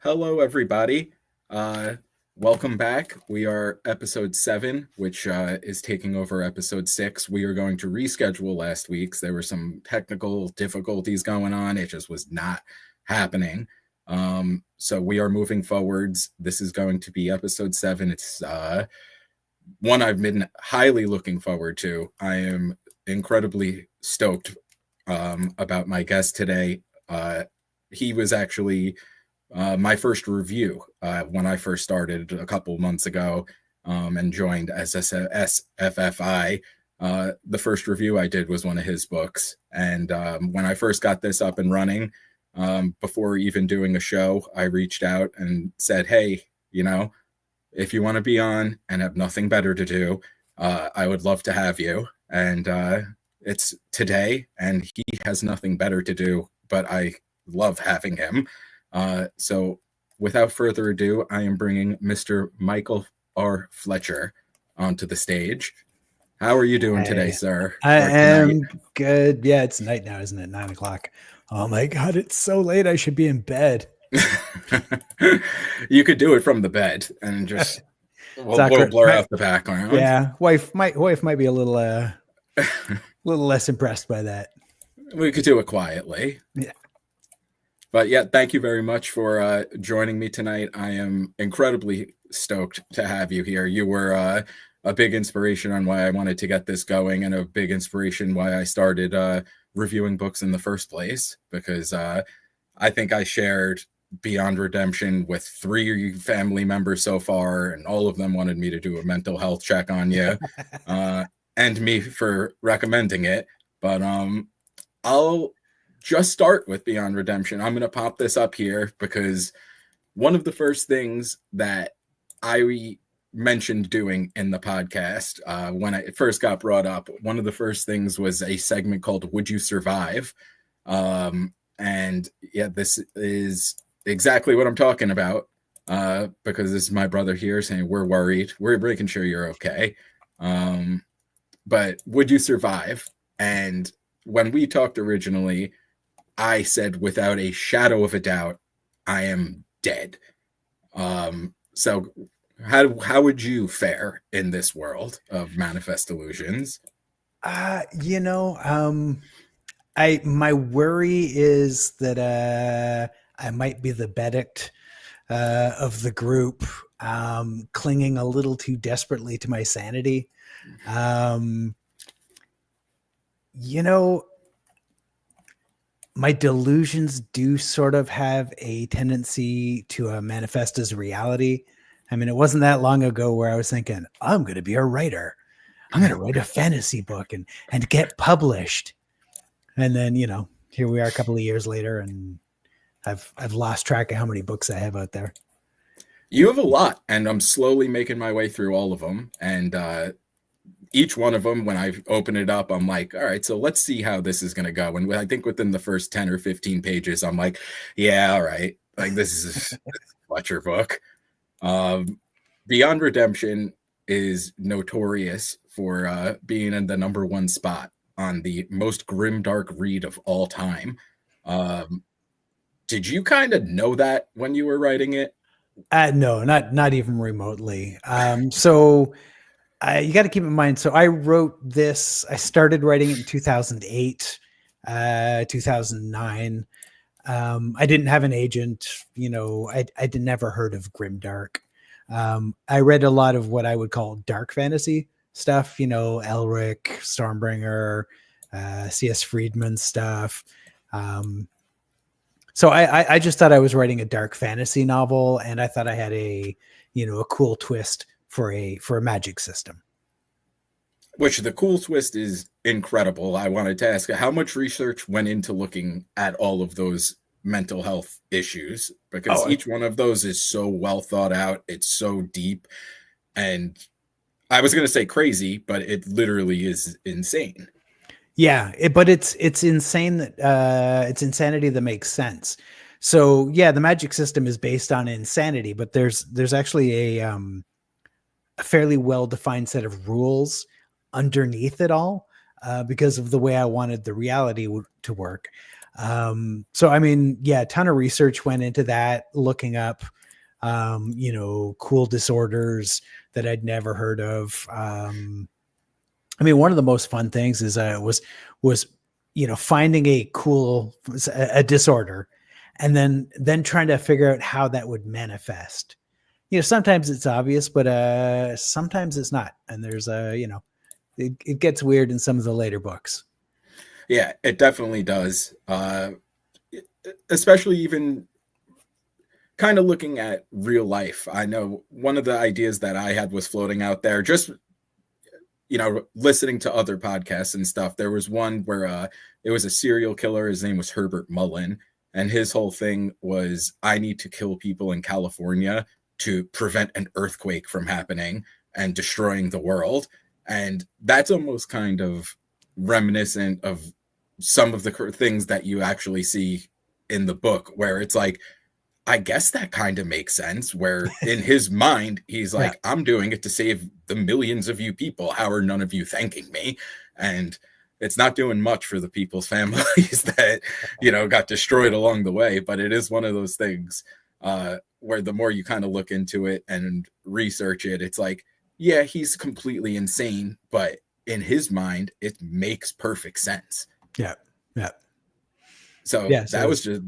Hello, everybody. Uh, Welcome back. We are episode 7, which is taking over episode 6. We are going to reschedule last week's. There were some technical difficulties going on. It just was not happening. So we are moving forwards. This is going to be episode 7. It's one I've been highly looking forward to. I am incredibly stoked about my guest today. He was actually my first review when I first started a couple months ago and joined SFFI. The first review I did was one of his books. And when I first got this up and running, before even doing a show, I reached out and said, hey, if you want to be on and have nothing better to do, I would love to have you. And it's today, and he has nothing better to do, but I love having him. So without further ado, I am bringing Mr. Michael R Fletcher onto the stage. How are you doing today, sir? I am good. Yeah, it's night now, isn't it? 9 o'clock. Oh my God, it's so late. I should be in bed. You could do it from the bed and just we'll blur out the background. Yeah, wife might be a little little less impressed by that. We could do it quietly. Yeah. But yeah, thank you very much for joining me tonight. I am incredibly stoked to have you here. You were a big inspiration on why I wanted to get this going, and a big inspiration why I started reviewing books in the first place, because I think I shared Beyond Redemption with 3 family members so far, and all of them wanted me to do a mental health check on you and me for recommending it. But I'll just start with Beyond Redemption. I'm going to pop this up here because one of the first things that I mentioned doing in the podcast when it first got brought up, one of the first things was a segment called Would You Survive? And yeah, this is exactly what I'm talking about because this is my brother here saying, we're worried. We're making sure you're okay. But would you survive? And when we talked originally, I said without a shadow of a doubt, I am dead. So how would you fare in this world of manifest illusions? My worry is that I might be the Benedict of the group, clinging a little too desperately to my sanity. My delusions do sort of have a tendency to manifest as reality. I mean, it wasn't that long ago where I was thinking, I'm going to be a writer. I'm going to write a fantasy book and get published. And then, here we are a couple of years later, and I've lost track of how many books I have out there. You have a lot, and I'm slowly making my way through all of them. And each one of them, when I open it up, I'm like, all right, so let's see how this is going to go. And I think within the first 10 or 15 pages, I'm like, yeah, all right. Like, this is a Fletcher book. Beyond Redemption is notorious for being in the #1 spot on the most grimdark read of all time. Did you kind of know that when you were writing it? No, not even remotely. So you got to keep in mind. So I wrote this. I started writing it in 2008, 2009. I didn't have an agent. I'd never heard of grimdark. I read a lot of what I would call dark fantasy stuff. Elric, Stormbringer, C.S. Friedman stuff. So I just thought I was writing a dark fantasy novel, and I thought I had a cool twist for a magic system. Which the cool twist is incredible. I wanted to ask how much research went into looking at all of those mental health issues, because each one of those is so well thought out. It's so deep, and I was going to say crazy, but it literally is insane. Yeah, but it's insane that it's insanity that makes sense. So yeah, the magic system is based on insanity, but there's actually a fairly well-defined set of rules underneath it all. because of the way I wanted the reality to work. So, I mean, yeah, a ton of research went into that, looking up, cool disorders that I'd never heard of. I mean, one of the most fun things is was finding a disorder, and then trying to figure out how that would manifest. Sometimes it's obvious, but sometimes it's not, and there's it gets weird in some of the later books. Yeah, it definitely does. Especially even kind of looking at real life. I know one of the ideas that I had was floating out there, just listening to other podcasts and stuff. There was one where it was a serial killer. His name was Herbert Mullen, and his whole thing was, I need to kill people in California to prevent an earthquake from happening and destroying the world. And that's almost kind of reminiscent of some of the things that you actually see in the book, where it's like, I guess that kind of makes sense, where in his mind, he's like, yeah, I'm doing it to save the millions of you people. How are none of you thanking me? And it's not doing much for the people's families that, got destroyed along the way. But it is one of those things where the more you kind of look into it and research it, it's like, yeah, he's completely insane, but in his mind, it makes perfect sense. Yeah. Yeah. So that was just,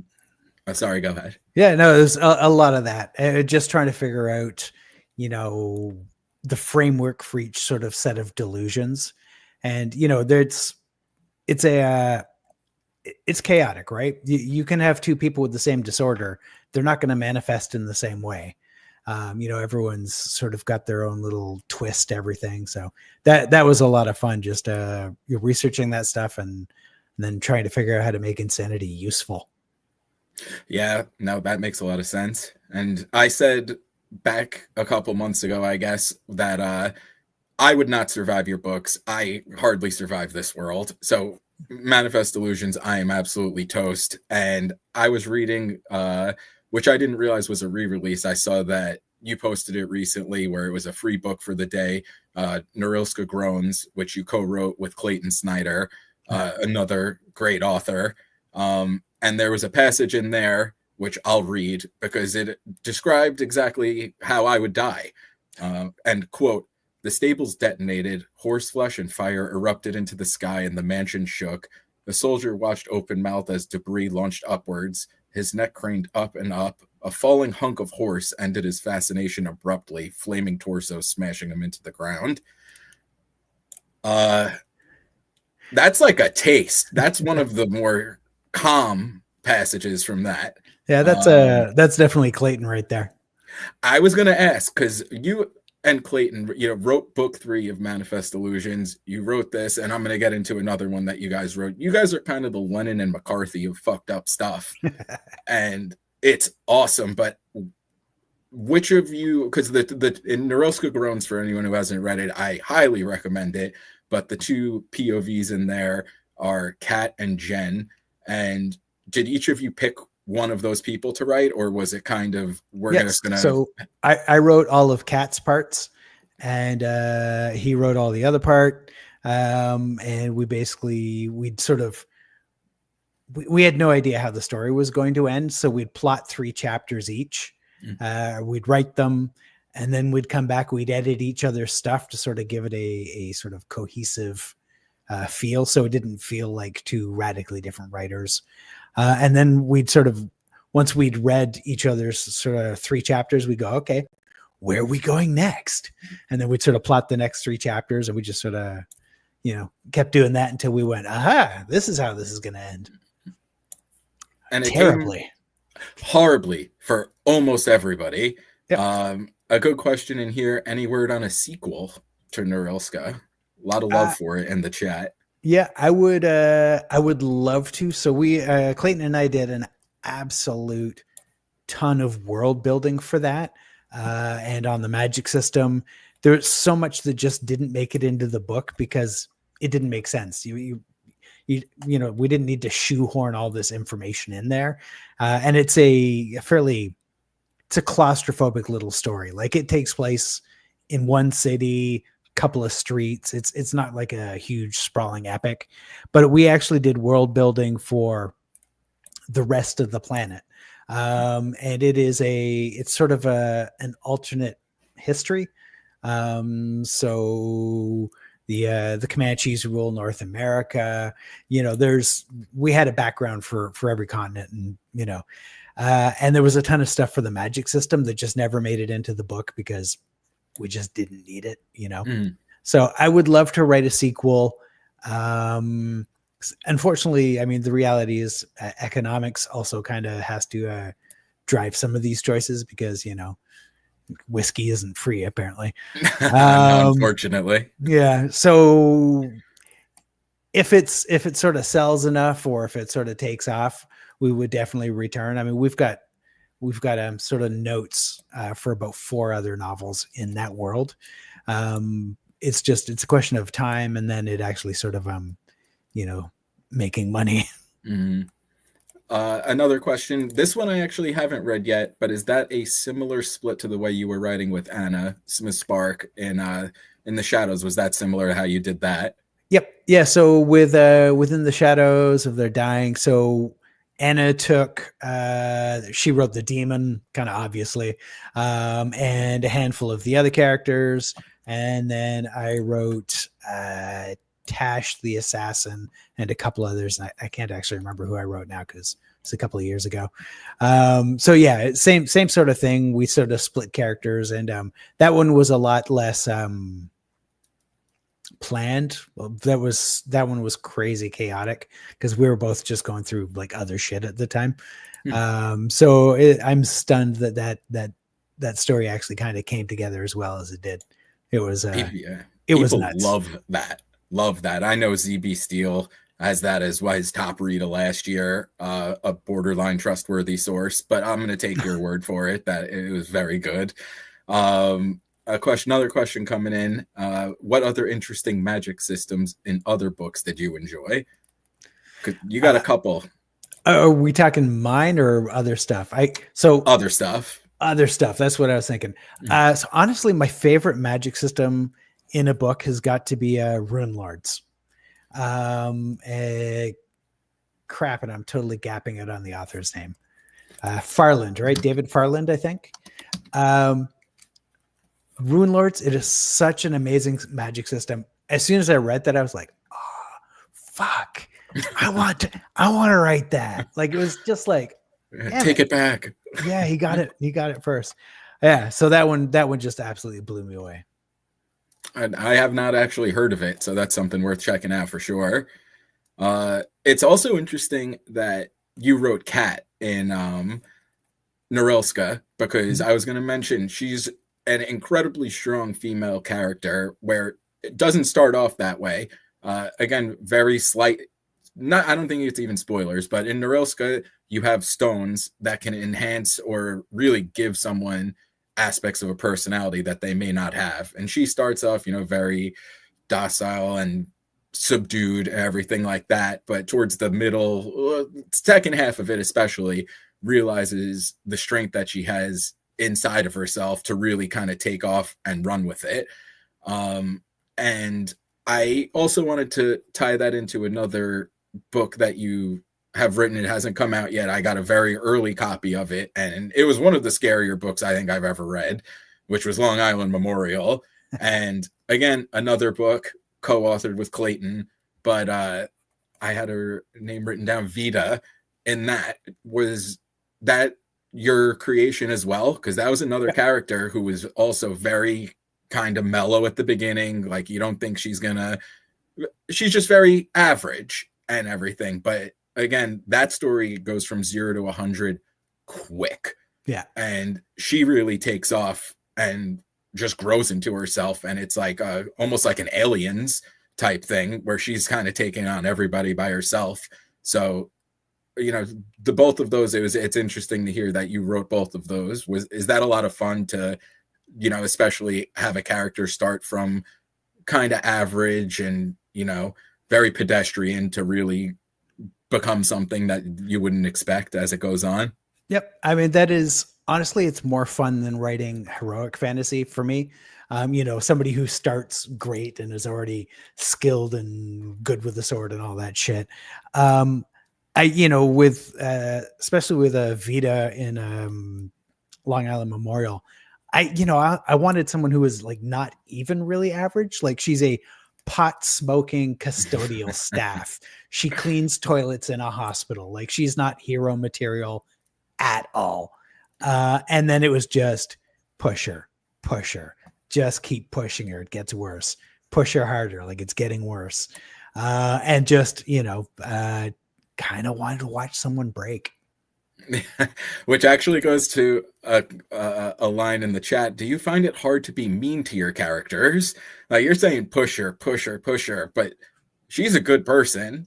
sorry, go ahead. Yeah, no, there's a lot of that. Just trying to figure out, the framework for each sort of set of delusions. And, it's chaotic, right? You can have two people with the same disorder. They're not going to manifest in the same way. Everyone's sort of got their own little twist to everything. So that was a lot of fun, just researching that stuff and then trying to figure out how to make insanity useful. Yeah, no, that makes a lot of sense. And I said back a couple months ago, I guess, that I would not survive your books. I hardly survive this world. So Manifest Delusions, I am absolutely toast. And I was reading, which I didn't realize was a re-release. I saw that you posted it recently, where it was a free book for the day, Norilska Groans, which you co-wrote with Clayton Snyder, another great author. And there was a passage in there, which I'll read because it described exactly how I would die. And quote, the stables detonated, horseflesh and fire erupted into the sky, and the mansion shook. The soldier watched open-mouthed as debris launched upwards. His neck craned up and up. A falling hunk of horse ended his fascination abruptly, flaming torso smashing him into the ground. That's like a taste. That's one of the more calm passages from that. Yeah, that's definitely Clayton right there. I was going to ask, because you and Clayton, wrote book 3 of Manifest Delusions. You wrote this, and I'm going to get into another one that you guys wrote. You guys are kind of the Lennon and McCarthy of fucked up stuff. And it's awesome. But which of you, because the in Norilska Groans, for anyone who hasn't read it, I highly recommend it. But the two POVs in there are Kat and Jen. And did each of you pick one of those people to write, or was it kind of So I wrote all of Kat's parts, and he wrote all the other part, and we had no idea how the story was going to end, so we'd plot 3 chapters each. We'd write them, and then we'd come back, we'd edit each other's stuff to sort of give it a sort of cohesive feel, so it didn't feel like 2 radically different writers. And then once we'd read each other's sort of 3 chapters, we'd go, okay, where are we going next? And then we'd sort of plot the next 3 chapters, and we just sort of, kept doing that until we went, aha, this is how this is going to end. And it terribly, horribly for almost everybody. Yep. A good question in here. Any word on a sequel to Norilska? A lot of love for it in the chat. Yeah, I would love to. So we, Clayton and I did an absolute ton of world building for that. And on the magic system, there's so much that just didn't make it into the book because it didn't make sense. We didn't need to shoehorn all this information in there. And it's a claustrophobic little story. Like, it takes place in one city, couple of streets. It's not like a huge sprawling epic, but we actually did world building for the rest of the planet. And it's sort of an alternate history. So the Comanches rule North America. We had a background for every continent, and and there was a ton of stuff for the magic system that just never made it into the book because we just didn't need it. So I would love to write a sequel. Unfortunately, I mean, the reality is economics also kind of has to drive some of these choices because whiskey isn't free apparently. No, unfortunately. Yeah. So if it sort of sells enough, or if it sort of takes off, we would definitely return. I mean, we've got sort of notes for about 4 other novels in that world. It's a question of time, and then it actually sort of making money. Mm-hmm. Another question. This one I actually haven't read yet, but is that a similar split to the way you were writing with Anna Smith Spark in the Shadows? Was that similar to how you did that? Yep. Yeah. So with Within the Shadows of Their Dying, so Anna took she wrote the demon, kind of obviously, and a handful of the other characters, and then I wrote Tash the assassin and a couple others. I can't actually remember who I wrote now because it's a couple of years ago. So yeah, same sort of thing. We sort of split characters, and that one was a lot less planned. Well, that one was crazy chaotic because we were both just going through like other shit at the time. So I'm stunned that story actually kind of came together as well as it did. It was People was nuts. Love that. I know ZB Steele has that as his top read of last year, a borderline trustworthy source, but I'm going to take your word for it that it was very good. Another question coming in. What other interesting magic systems in other books did you enjoy? You got a couple. Are we talking mine or other stuff? Other stuff. Other stuff. That's what I was thinking. So honestly, my favorite magic system in a book has got to be Rune Lords. Crap, and I'm totally gapping it on the author's name. Farland, right? David Farland, I think. Rune Lords, it is such an amazing magic system. As soon as I read that, I was like, oh, fuck. I want to write that. Like, it was just like, take it back. Yeah, he got it. He got it first. Yeah. So that one just absolutely blew me away. And I have not actually heard of it, so that's something worth checking out for sure. It's also interesting that you wrote Kat in Norelska, because I was going to mention she's an incredibly strong female character where it doesn't start off that way. Again, very slight. I don't think it's even spoilers, but in Norelska, you have stones that can enhance or really give someone aspects of a personality that they may not have. And she starts off, very docile and subdued and everything like that. But towards the middle, second half of it especially, realizes the strength that she has inside of herself to really kind of take off and run with it. And I also wanted to tie that into another book that you have written. It hasn't come out yet. I got a very early copy of it, and it was one of the scarier books I think I've ever read, which was Long Island Memorial. And again, another book co-authored with Clayton, but I had her name written down, Vita, and that was that your creation as well, because that was another character who was also very kind of mellow at the beginning. Like, you don't think she's just very average and everything, but again, that story goes from 0 to 100 quick. Yeah. And she really takes off and just grows into herself. And it's like almost like an Aliens type thing where she's kind of taking on everybody by herself. So, the both of those, it's interesting to hear that you wrote both of those. Is that a lot of fun to, especially have a character start from kind of average and, very pedestrian to really become something that you wouldn't expect as it goes on? Yep. I mean, that is honestly, it's more fun than writing heroic fantasy for me. Somebody who starts great and is already skilled and good with the sword and all that shit. Um, with especially with Vita in Long Island Memorial, I wanted someone who was like not even really average. Like she's a pot smoking custodial staff. She cleans toilets in a hospital. Like she's not hero material at all. And then it was just push her, just keep pushing her. It gets worse. Push her harder. Like it's getting worse. And just, kind of wanted to watch someone break. Which actually goes to a line in the chat. Do you find it hard to be mean to your characters? You're saying push her, push her, push her, but she's a good person,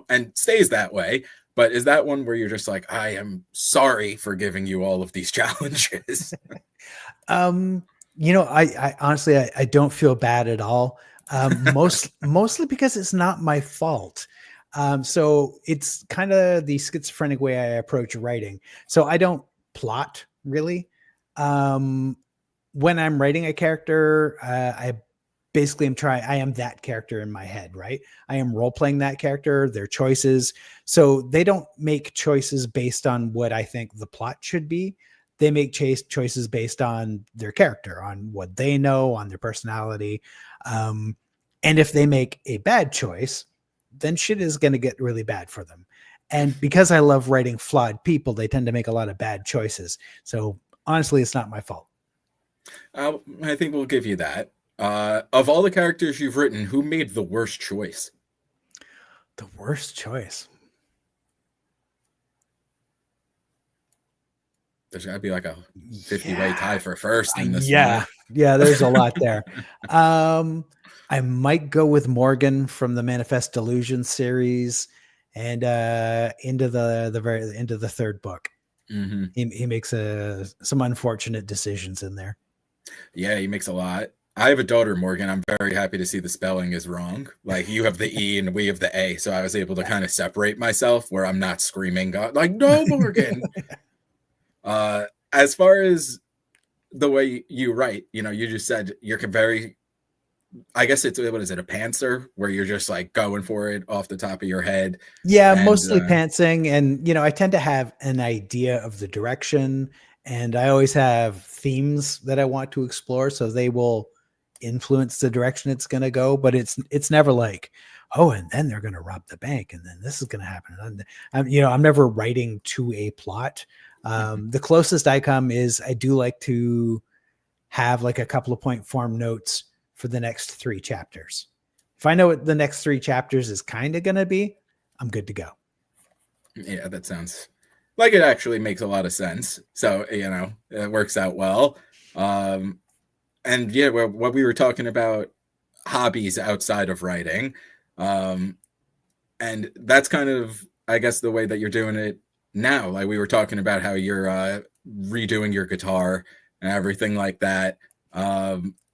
and stays that way. But is that one where you're just like, I am sorry for giving you all of these challenges? I honestly, I don't feel bad at all. Mostly because it's not my fault. So it's kind of the schizophrenic way I approach writing. So I don't plot really. When I'm writing a character, I basically I am that character in my head, right? I am role playing that character, their choices. So they don't make choices based on what I think the plot should be. They make choices based on their character, on what they know, on their personality. And if they make a bad choice, then shit is going to get really bad for them. And because I love writing flawed people, they tend to make a lot of bad choices. So honestly, it's not my fault. I think we'll give you that. Of all the characters you've written, who made the worst choice? The worst choice? There's got to be like a 50-way tie for first in this one. Yeah, there's a lot there. I might go with Morgan from the Manifest Delusion series and into the third book. Mm-hmm. He makes some unfortunate decisions in there. Yeah, he makes a lot. I have a daughter, Morgan. I'm very happy to see the spelling is wrong. Like you have the E and we have the A. So I was able to kind of separate myself where I'm not screaming, like, no, Morgan. As far as the way you write, you just said you're very, I guess what is it, a pantser where you're just like going for it off the top of your head? Yeah, mostly pantsing. And, I tend to have an idea of the direction and I always have themes that I want to explore. So they will influence the direction it's going to go, but it's never like, oh, and then they're going to rob the bank and then this is going to happen. And I'm never writing to a plot. The closest I come is I do like to have like a couple of point form notes for the next 3 chapters. If I know what the next 3 chapters is kind of going to be, I'm good to go. Yeah, that sounds like it actually makes a lot of sense. So, it works out well. And yeah, what we were talking about, hobbies outside of writing. And that's kind of, I guess, the way that you're doing it now. Like we were talking about how you're redoing your guitar and everything like that.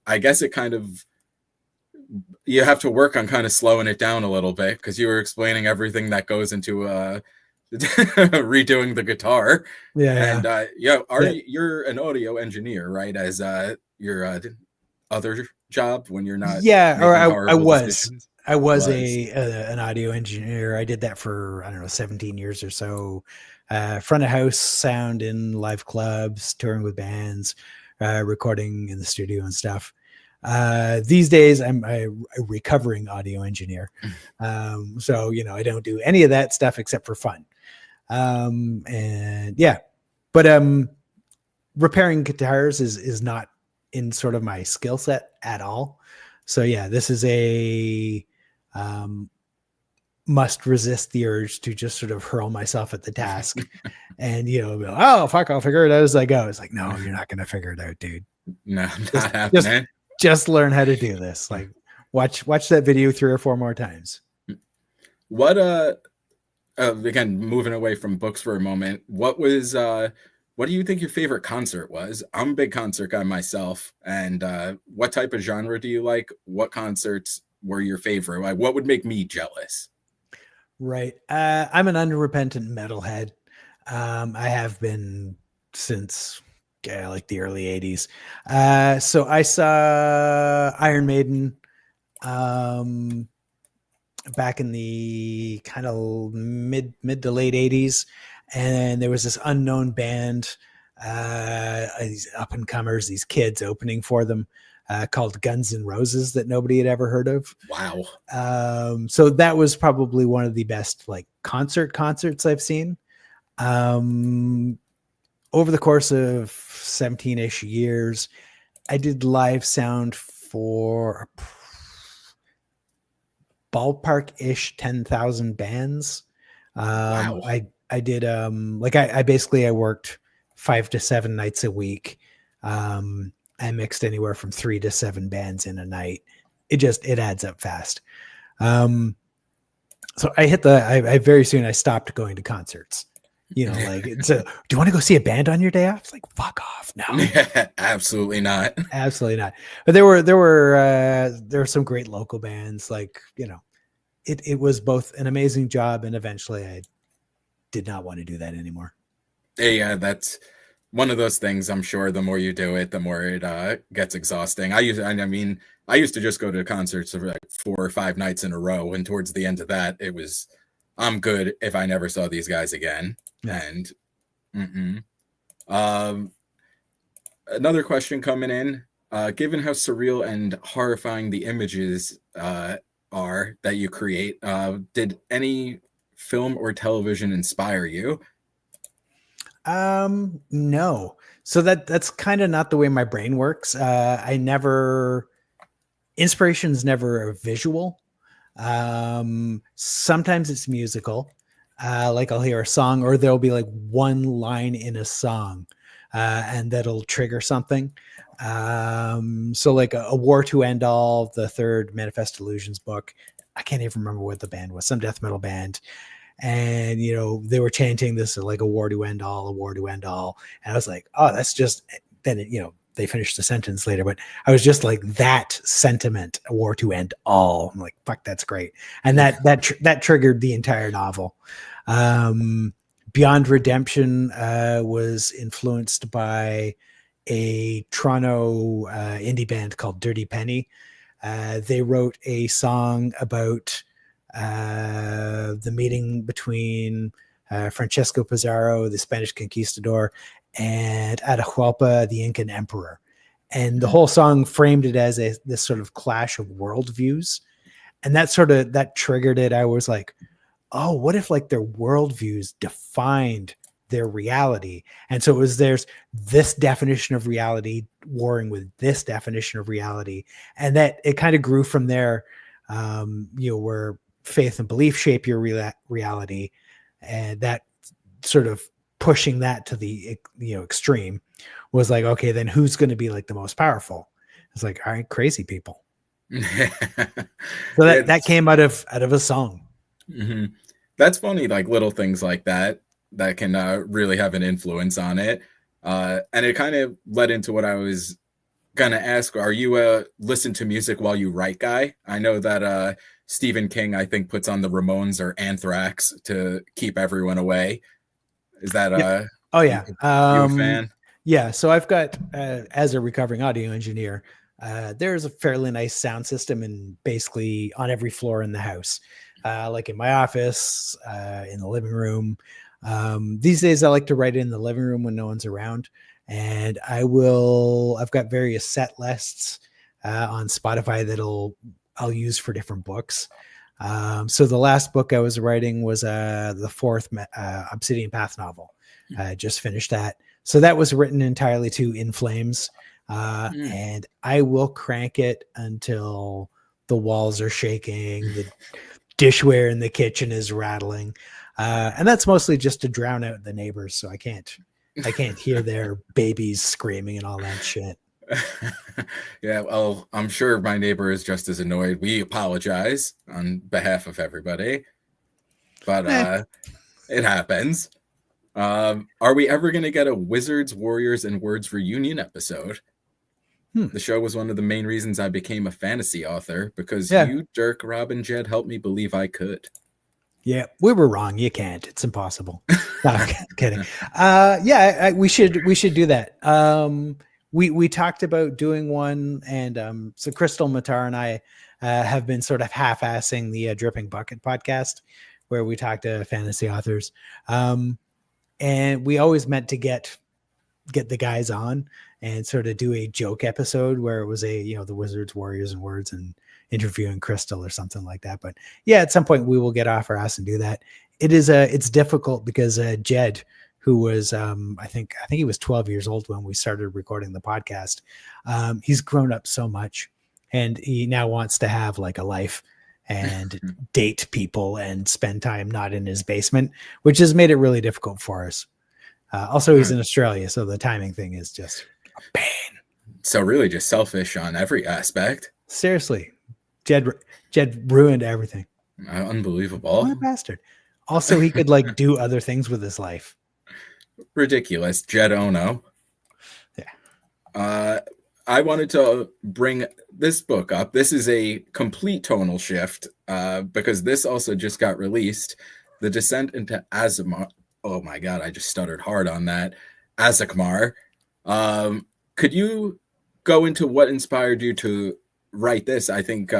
I guess it kind of, you have to work on kind of slowing it down a little bit because you were explaining everything that goes into redoing the guitar. Yeah. And you're an audio engineer, right? As your other job when you're not. Yeah, or I was. Decisions. I was an audio engineer. I did that for, 17 years or so. Front of house sound in live clubs, touring with bands, recording in the studio and stuff. These days I'm a recovering audio engineer. So, I don't do any of that stuff except for fun. And yeah, but repairing guitars is not in sort of my skill set at all. So yeah, this is a must resist the urge to just sort of hurl myself at the task and, oh, fuck, I'll figure it out as I go. It's like, no, you're not going to figure it out, dude. No, not happening. Just learn how to do this. Like watch that video 3 or 4 more times. What, again, moving away from books for a moment, what do you think your favorite concert was? I'm a big concert guy myself. And what type of genre do you like? What concerts were your favorite? Like, what would make me jealous? Right. I'm an unrepentant metalhead. I have been since like the early 80s. So I saw Iron Maiden back in the kind of mid to late 80s, and there was this unknown band, these up and comers, these kids opening for them, called Guns N' Roses, that nobody had ever heard of. Wow. So that was probably one of the best like concerts I've seen. Over the course of 17-ish years, I did live sound for ballpark-ish 10,000 bands. Wow. I did I basically I worked 5 to 7 nights a week. I mixed anywhere from 3 to 7 bands in a night. It adds up fast. So I very soon I stopped going to concerts. Like it's do you want to go see a band on your day off? It's like, fuck off. No. Absolutely not. Absolutely not. But there were some great local bands. Like, it was both an amazing job, and eventually I did not want to do that anymore. Yeah, that's one of those things. I'm sure the more you do it, the more it gets exhausting. I used to just go to concerts for like 4 or 5 nights in a row, and towards the end of that, it was, I'm good if I never saw these guys again. Yeah. And another question coming in, given how surreal and horrifying the images are that you create, did any film or television inspire you? No. So that's kind of not the way my brain works. Inspiration's never a visual. Sometimes it's musical. Like I'll hear a song, or there'll be like one line in a song, and that'll trigger something. So like a War to End All, the third Manifest Illusions book, I can't even remember what the band was, some death metal band. And, they were chanting this like a war to end all, a war to end all. And I was like, oh, that's just, then, they finished the sentence later, but I was just like, that sentiment, a war to end all. I'm like, fuck, that's great. And that triggered the entire novel. Beyond Redemption was influenced by a Toronto indie band called Dirty Penny. They wrote a song about the meeting between Francesco Pizarro, the Spanish conquistador, and Atahualpa, the Incan emperor. And the whole song framed it as this sort of clash of worldviews. And that triggered it. I was like, oh, what if like their worldviews defined their reality? And so there's this definition of reality warring with this definition of reality. And that it kind of grew from there, where faith and belief shape your reality, and that sort of pushing that to the extreme was like, okay, then who's going to be like the most powerful? It's like, all right, crazy people. So that came out of a song. Mm-hmm. That's funny, like little things like that can really have an influence on it, and it kind of led into what I was gonna ask. Are you a listen to music while you write guy? I know that Stephen King, I think, puts on the Ramones or Anthrax to keep everyone away. Is that oh yeah, you a fan? Yeah, so I've got as a recovering audio engineer, there's a fairly nice sound system in basically on every floor in the house, like in my office, in the living room. These days I like to write in the living room when no one's around, and I've got various set lists on Spotify I'll use for different books. So the last book I was writing was the fourth Obsidian Path novel. I just finished that. So that was written entirely to In Flames. And I will crank it until the walls are shaking, the dishware in the kitchen is rattling. And that's mostly just to drown out the neighbors. So I can't hear their babies screaming and all that shit. Yeah, well, I'm sure my neighbor is just as annoyed. We apologize on behalf of everybody, but it happens. Are we ever going to get a Wizards, Warriors, and Words reunion episode? The show was one of the main reasons I became a fantasy author, because you, Dirk, Rob, and Jed helped me believe I could. Yeah, we were wrong. You can't. It's impossible. No, kidding. We should do that. We talked about doing one, and so Crystal Matar and I have been sort of half-assing the Dripping Bucket podcast, where we talk to fantasy authors, and we always meant to get the guys on and sort of do a joke episode where it was the Wizards, Warriors, and Words, and interviewing Crystal or something like that. But yeah, at some point we will get off our ass and do that. It's difficult because Jed, who was I think he was 12 years old when we started recording the podcast, he's grown up so much, and he now wants to have like a life and date people and spend time not in his basement, which has made it really difficult for us. Also, he's in Australia, so the timing thing is just a pain. So really just selfish on every aspect. Seriously, Jed ruined everything. Unbelievable. What a bastard. Also, he could like do other things with his life. Ridiculous. Jed Ono. Yeah. I wanted to bring this book up. This is a complete tonal shift because this also just got released. The Descent into Azamar. Oh my God, I just stuttered hard on that. Azakmar. Could you go into what inspired you to write this? I think,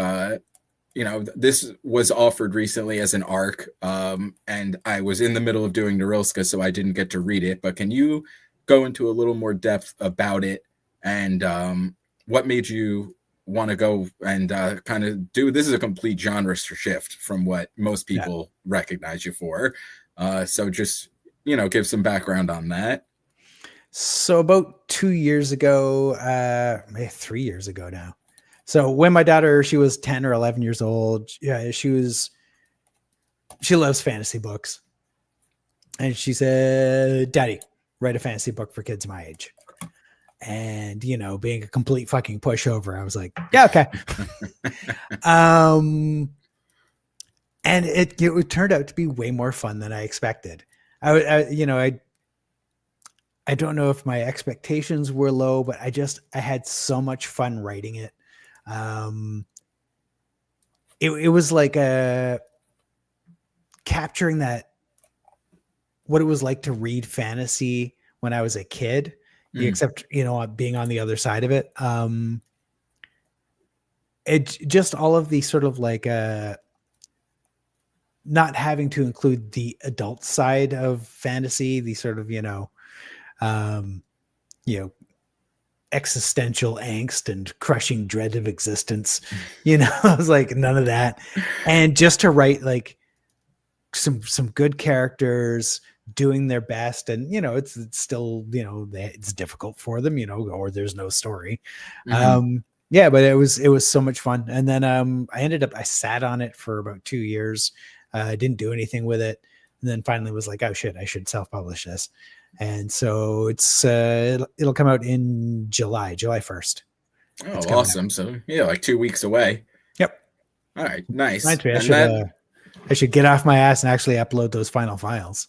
this was offered recently as an arc, and I was in the middle of doing Norilska, so I didn't get to read it. But can you go into a little more depth about it and what made you want to go and kind of do this? Is a complete genre shift from what most people recognize you for. So just, give some background on that. So about 2 years ago, maybe 3 years ago now. So when my daughter, she was 10 or 11 years old, she loves fantasy books. And she said, Daddy, write a fantasy book for kids my age. And, being a complete fucking pushover, I was like, yeah, okay. And it turned out to be way more fun than I expected. I don't know if my expectations were low, but I had so much fun writing it. It was like capturing what it was like to read fantasy when I was a kid, except, being on the other side of it. It just all of the sort of like, not having to include the adult side of fantasy, the sort of, existential angst and crushing dread of existence. I was like, none of that. And just to write like some good characters doing their best. And, it's still, it's difficult for them, or there's no story. Mm-hmm. But it was so much fun. And then I sat on it for about 2 years. I didn't do anything with it. And then finally was like, oh shit, I should self-publish this. And so it'll come out in July 1st. Oh, awesome. Out. So yeah, like 2 weeks away. Yep. All right. Nice. I should get off my ass and actually upload those final files.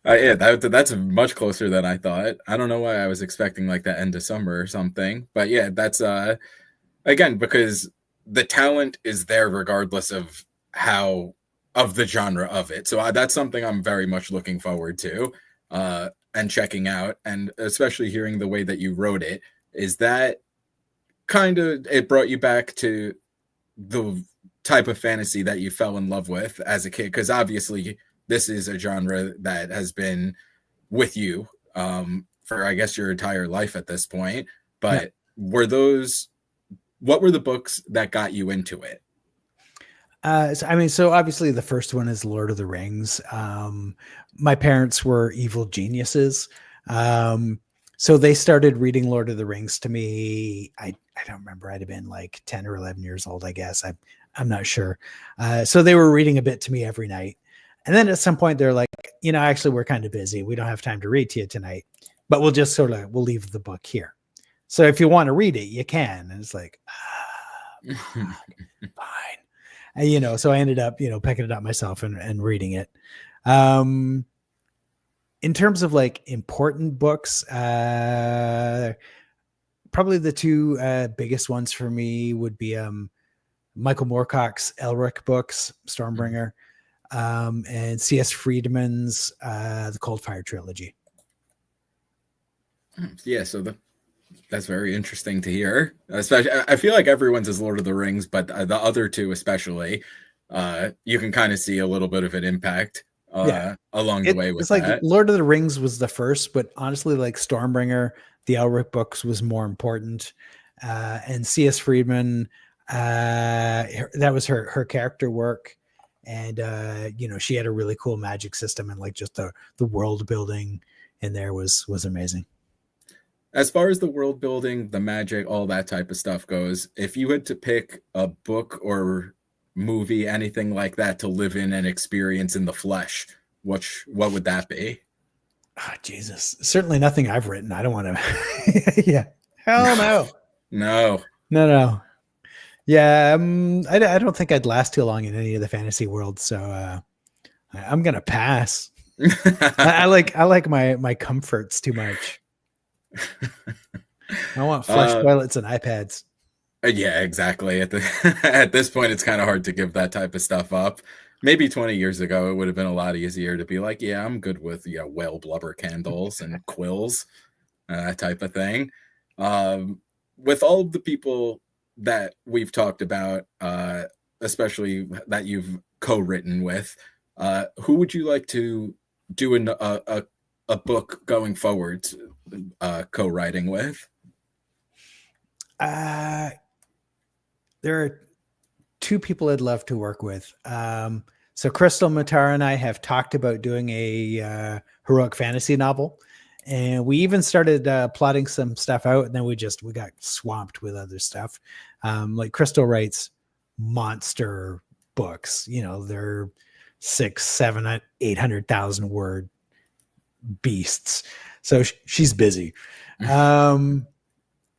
That's much closer than I thought. I don't know why I was expecting like the end of summer or something, but yeah, that's again, because the talent is there regardless of the genre of it. So that's something I'm very much looking forward to and checking out, and especially hearing the way that you wrote it. Is that kind of, it brought you back to the type of fantasy that you fell in love with as a kid? Because obviously this is a genre that has been with you for, I guess, your entire life at this point. But what were the books that got you into it? So obviously the first one is Lord of the Rings. My parents were evil geniuses. So they started reading Lord of the Rings to me. I don't remember. I'd have been like 10 or 11 years old, I guess. I'm not sure. So they were reading a bit to me every night. And then at some point they're like, actually we're kind of busy. We don't have time to read to you tonight, but we'll just we'll leave the book here. So if you want to read it, you can. And it's like, fine. And, so I ended up, picking it up myself and reading it. In terms of like important books, probably the two biggest ones for me would be Michael Moorcock's Elric books, Stormbringer, and C.S. Friedman's The Cold Fire trilogy. Yeah, so that's very interesting to hear. Especially, I feel like everyone's is Lord of the Rings, but the other two especially, you can kind of see a little bit of an impact along the way with it's like that. Lord of the Rings was the first, but honestly, like Stormbringer, the Elric books was more important. And C.S. Friedman, that was her character work. And, she had a really cool magic system, and like just the world building in there was amazing. As far as the world building, the magic, all that type of stuff goes, if you had to pick a book or movie, anything like that, to live in and experience in the flesh, what would that be? Oh, Jesus. Certainly nothing I've written. I don't want to. Yeah. Hell no. No. No. Yeah. I don't think I'd last too long in any of the fantasy worlds. So I'm going to pass. I like my comforts too much. I want flush toilets and iPads. Yeah, exactly. At this point, it's kind of hard to give that type of stuff up. Maybe 20 years ago, it would have been a lot easier to be like, yeah, I'm good with whale blubber candles and quills, that type of thing. With all of the people that we've talked about, especially that you've co-written with, who would you like to do a book going forward, co-writing with? There are two people I'd love to work with. So Crystal Matara and I have talked about doing a heroic fantasy novel, and we even started plotting some stuff out, and then we got swamped with other stuff. Like Crystal writes monster books, they're 600, 700, 800,000 word beasts. So she's busy. And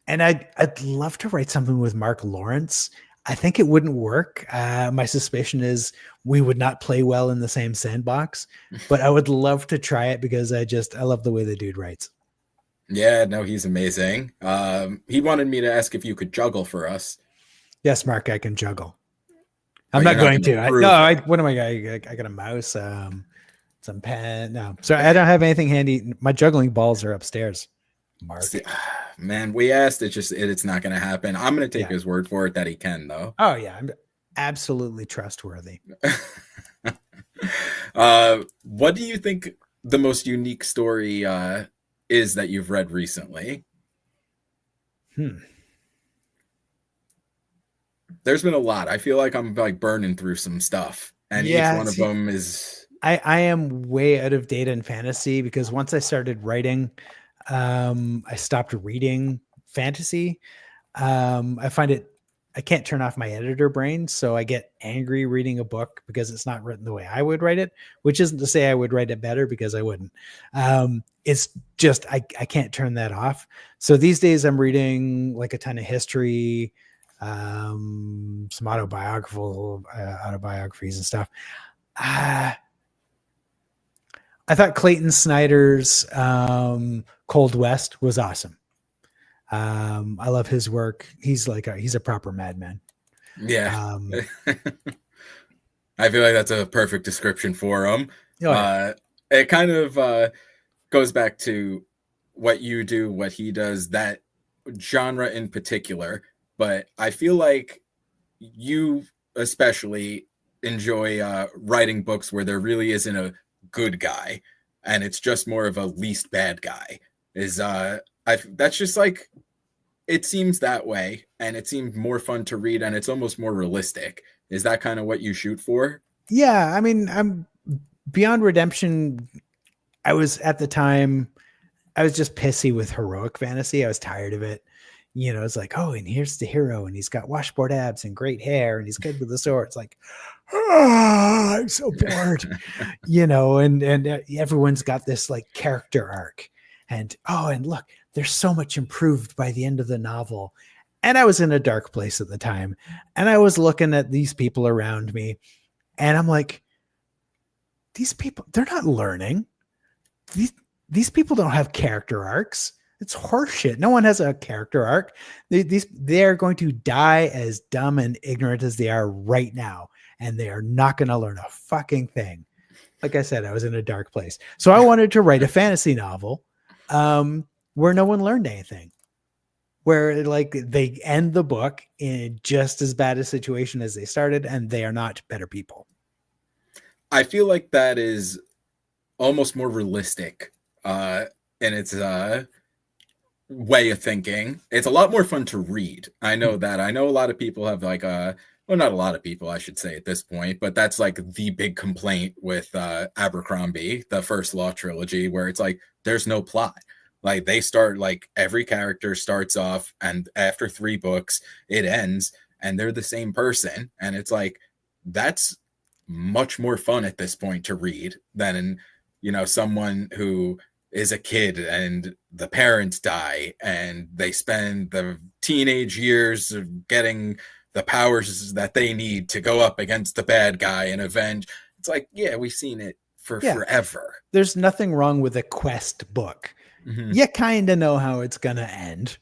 I'd love to write something with Mark Lawrence. I think it wouldn't work. My suspicion is we would not play well in the same sandbox, but I would love to try it because I love the way the dude writes. Yeah, no, he's amazing. He wanted me to ask if you could juggle for us. Yes, Mark, I can juggle. I'm not going to. What am I? I got a mouse, some pen. No, sorry, I don't have anything handy. My juggling balls are upstairs. Mark. Man, we asked. It's not going to happen. I'm going to take his word for it that he can, though. Oh yeah, I'm absolutely trustworthy. What do you think the most unique story is that you've read recently? There's been a lot. I feel like I'm like burning through some stuff, and each one of them is. I am way out of date in fantasy because once I started writing, I stopped reading fantasy. I find I can't turn off my editor brain, so I get angry reading a book because it's not written the way I would write it, which isn't to say I would write it better, because I wouldn't. It's just I can't turn that off. So these days I'm reading like a ton of history, some autobiographies and stuff. I thought Clayton Snyder's Cold West was awesome. I love his work. He's a proper madman. Yeah. I feel like that's a perfect description for him. It kind of goes back to what you do, what he does, that genre in particular. But I feel like you especially enjoy writing books where there really isn't a good guy, and it's just more of a least bad guy. That's just like, it seems that way, and it seems more fun to read, and it's almost more realistic. Is that kind of what you shoot for? Yeah, I mean, I'm Beyond Redemption. I was just pissy with heroic fantasy. I was tired of it. It's like, oh, and here's the hero, and he's got washboard abs and great hair, and he's good with the sword. It's like, I'm so bored, and everyone's got this like character arc, and look, they're so much improved by the end of the novel. And I was in a dark place at the time, and I was looking at these people around me, and I'm like, these people, they're not learning. These people don't have character arcs. It's horseshit. No one has a character arc. They are going to die as dumb and ignorant as they are right now, and they are not going to learn a fucking thing. Like I said, I was in a dark place, so I wanted to write a fantasy novel where no one learned anything, where like they end the book in just as bad a situation as they started, and they are not better people. I feel like that is almost more realistic in its way of thinking. It's a lot more fun to read. I know that. I know a lot of people have like well, not a lot of people, I should say at this point, but that's like the big complaint with Abercrombie, the first Law trilogy, where it's like there's no plot. Like they start like every character starts off, and after 3 books, it ends, and they're the same person, and it's like that's much more fun at this point to read than someone who is a kid and the parents die and they spend the teenage years of getting the powers that they need to go up against the bad guy and avenge. It's like, yeah, we've seen it for forever. There's nothing wrong with a quest book. Mm-hmm. You kind of know how it's going to end,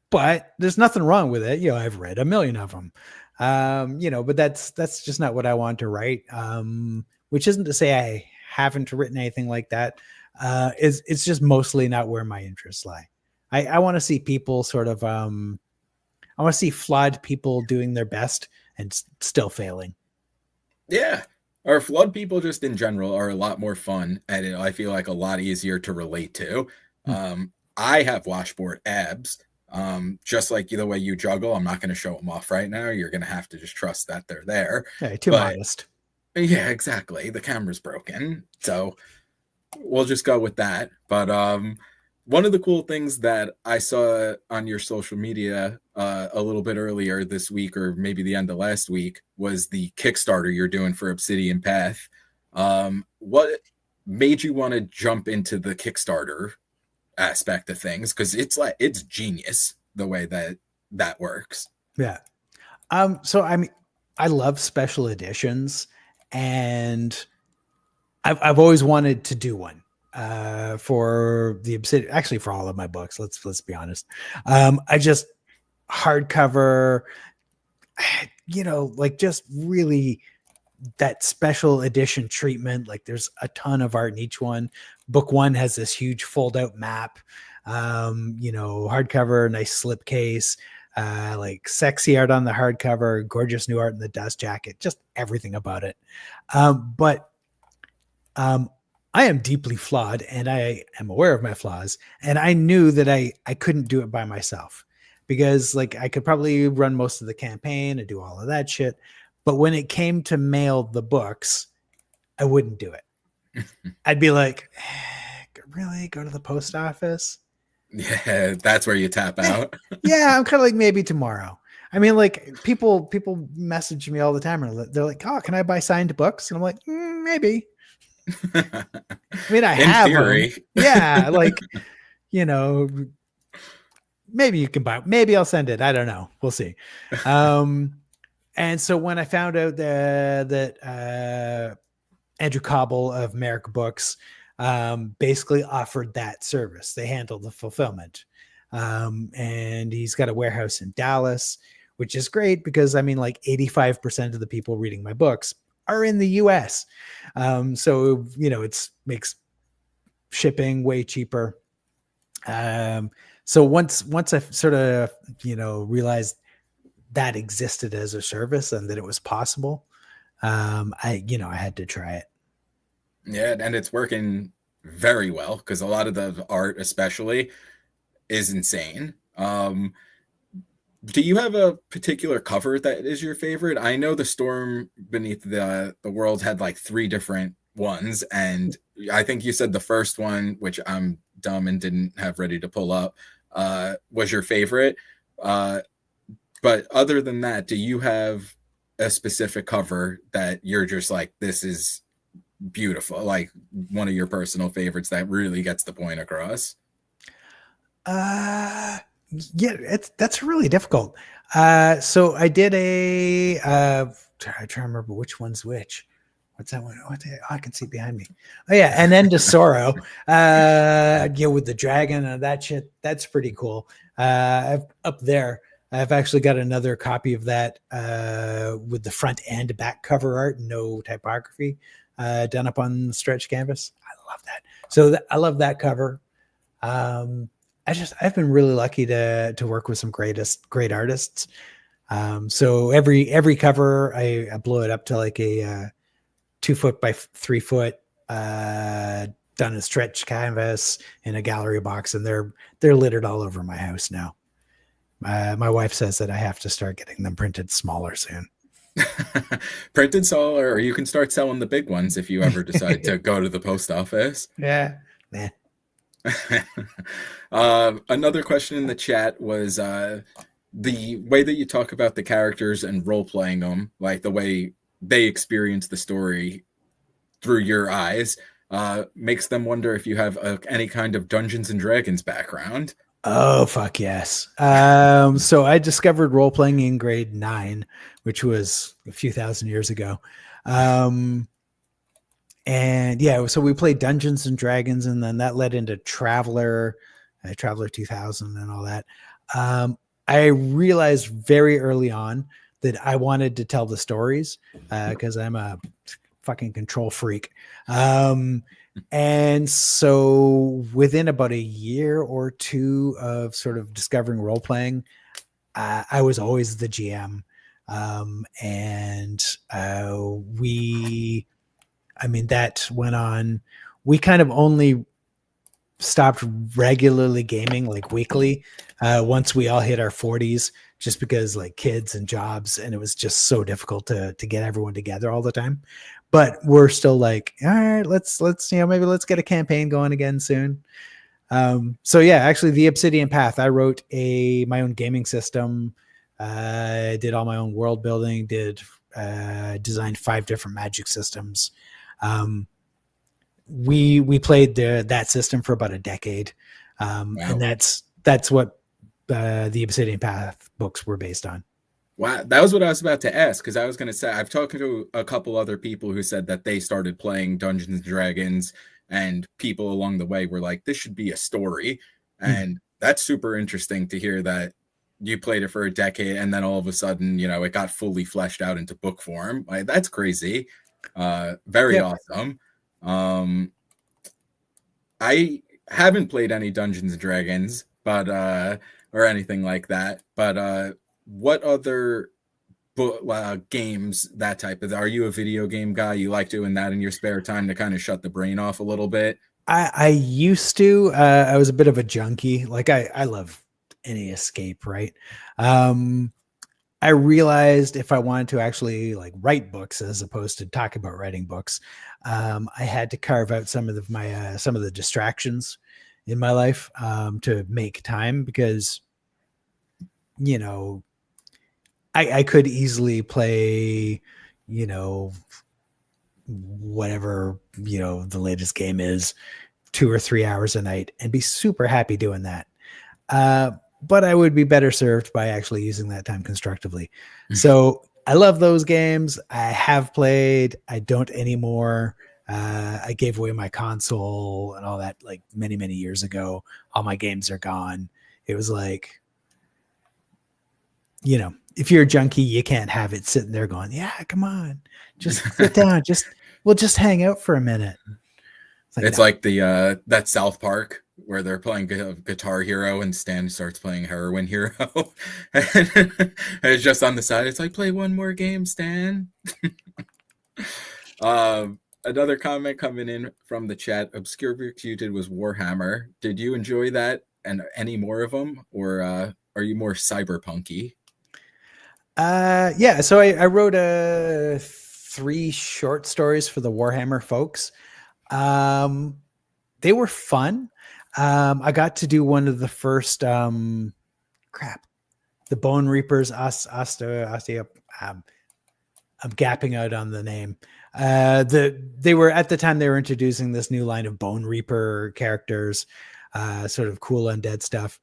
but there's nothing wrong with it. I've read a million of them, but that's just not what I want to write. Which isn't to say I haven't written anything like that. It's just mostly not where my interests lie. I want to see people sort of, I want to see flawed people doing their best and still failing. Yeah. Our flawed people just in general are a lot more fun, and I feel like a lot easier to relate to. I have washboard abs, just like the way you juggle. I'm not going to show them off right now. You're going to have to just trust that they're there. Yeah, too modest. Yeah, exactly. The camera's broken, so we'll just go with that. But one of the cool things that I saw on your social media a little bit earlier this week, or maybe the end of last week, was the Kickstarter you're doing for Obsidian Path. What made you want to jump into the Kickstarter aspect of things? Because it's genius the way that works. Yeah. So I love special editions, and I've always wanted to do one for the Obsidian, actually for all of my books. Let's be honest. I just hardcover, like just really that special edition treatment. Like there's a ton of art in each one. Book 1 has this huge fold out map, hardcover, nice slipcase, like sexy art on the hardcover, gorgeous new art in the dust jacket, just everything about it. But I am deeply flawed, and I am aware of my flaws, and I knew that I couldn't do it by myself, because like I could probably run most of the campaign and do all of that shit. But when it came to mail the books, I wouldn't do it. I'd be like, really? Go to the post office? Yeah, that's where you tap out. Yeah, I'm kind of like, maybe tomorrow. I mean, like people message me all the time, and they're like, "Oh, can I buy signed books?" And I'm like, maybe. I mean, I have theory. Them. Yeah, like maybe you can buy. Maybe I'll send it. I don't know. We'll see. And so when I found out that Andrew Cobble of Merrick Books basically offered that service, they handled the fulfillment, and he's got a warehouse in Dallas, which is great because I mean, like 85% of the people reading my books are in the US. So, it makes shipping way cheaper. So once I sort of, realized that existed as a service and that it was possible, I had to try it. Yeah. And it's working very well, because a lot of the art especially is insane. Do you have a particular cover that is your favorite? I know The Storm Beneath the World had like 3 different ones, and I think you said the first one, which I'm dumb and didn't have ready to pull up, was your favorite. But other than that, do you have a specific cover that you're just like, this is beautiful, like one of your personal favorites that really gets the point across? Yeah, that's really difficult. So I did I try to remember which one's which. What's that one? I can see behind me. Oh yeah, and then to Sorrow, with the dragon and that shit. That's pretty cool. Up there, I've actually got another copy of that with the front and back cover art, no typography, done up on stretch canvas. I love that. So I love that cover. I've been really lucky to work with some great artists. So every cover, I blow it up to like a 2 foot by 3 foot, done a stretch canvas in a gallery box, and they're littered all over my house now. My wife says that I have to start getting them printed smaller soon. Printed smaller, or you can start selling the big ones if you ever decide to go to the post office. Yeah. Nah. Another question in the chat was the way that you talk about the characters and role playing them, like the way they experience the story through your eyes, makes them wonder if you have any kind of Dungeons and Dragons background. Oh, fuck yes. So I discovered role playing in grade 9, which was a few thousand years ago. And yeah, so we played Dungeons and Dragons, and then that led into Traveler 2000 and all that. I realized very early on that I wanted to tell the stories because I'm a fucking control freak. And so within about a year or two of sort of discovering role playing, I was always the GM. That went on. We kind of only stopped regularly gaming like weekly once we all hit our 40s, just because like kids and jobs, and it was just so difficult to get everyone together all the time. But we're still like, all right, let's maybe let's get a campaign going again soon. So yeah, actually the Obsidian Path, I wrote my own gaming system, did all my own world building, designed 5 different magic systems. We played that system for about a decade. Wow. And that's what the Obsidian Path books were based on. Wow, that was what I was about to ask, because I was going to say, I've talked to a couple other people who said that they started playing Dungeons and Dragons, and people along the way were like, this should be a story. And that's super interesting to hear that you played it for a decade, and then all of a sudden, it got fully fleshed out into book form. Like, that's crazy. Very awesome. I haven't played any Dungeons and Dragons, but or anything like that. But what other games, that type of? Are you a video game guy? You like doing that in your spare time to kind of shut the brain off a little bit? I used to. I was a bit of a junkie. Like I love any escape, right? I realized if I wanted to actually like write books as opposed to talk about writing books, I had to carve out some of the distractions in my life to make time, because I could easily play whatever the latest game is 2 or 3 hours a night and be super happy doing that. But I would be better served by actually using that time constructively. So I love those games. I have played. I don't anymore. I gave away my console and all that like many, many years ago. All my games are gone. It was like, if you're a junkie, you can't have it sitting there going, yeah, come on, just sit down. We'll just hang out for a minute. It's like the that South Park where they're playing Guitar Hero and Stan starts playing Heroin Hero. And it's just on the side. It's like, play one more game, Stan. Another comment coming in from the chat. Obscure Books you did was Warhammer. Did you enjoy that and any more of them? Or are you more cyberpunky? Yeah. So I wrote 3 short stories for the Warhammer folks. They were fun. I got to do one of the first, the Bone Reapers, I'm gapping out on the name. They were at the time they were introducing this new line of Bone Reaper characters, sort of cool undead stuff.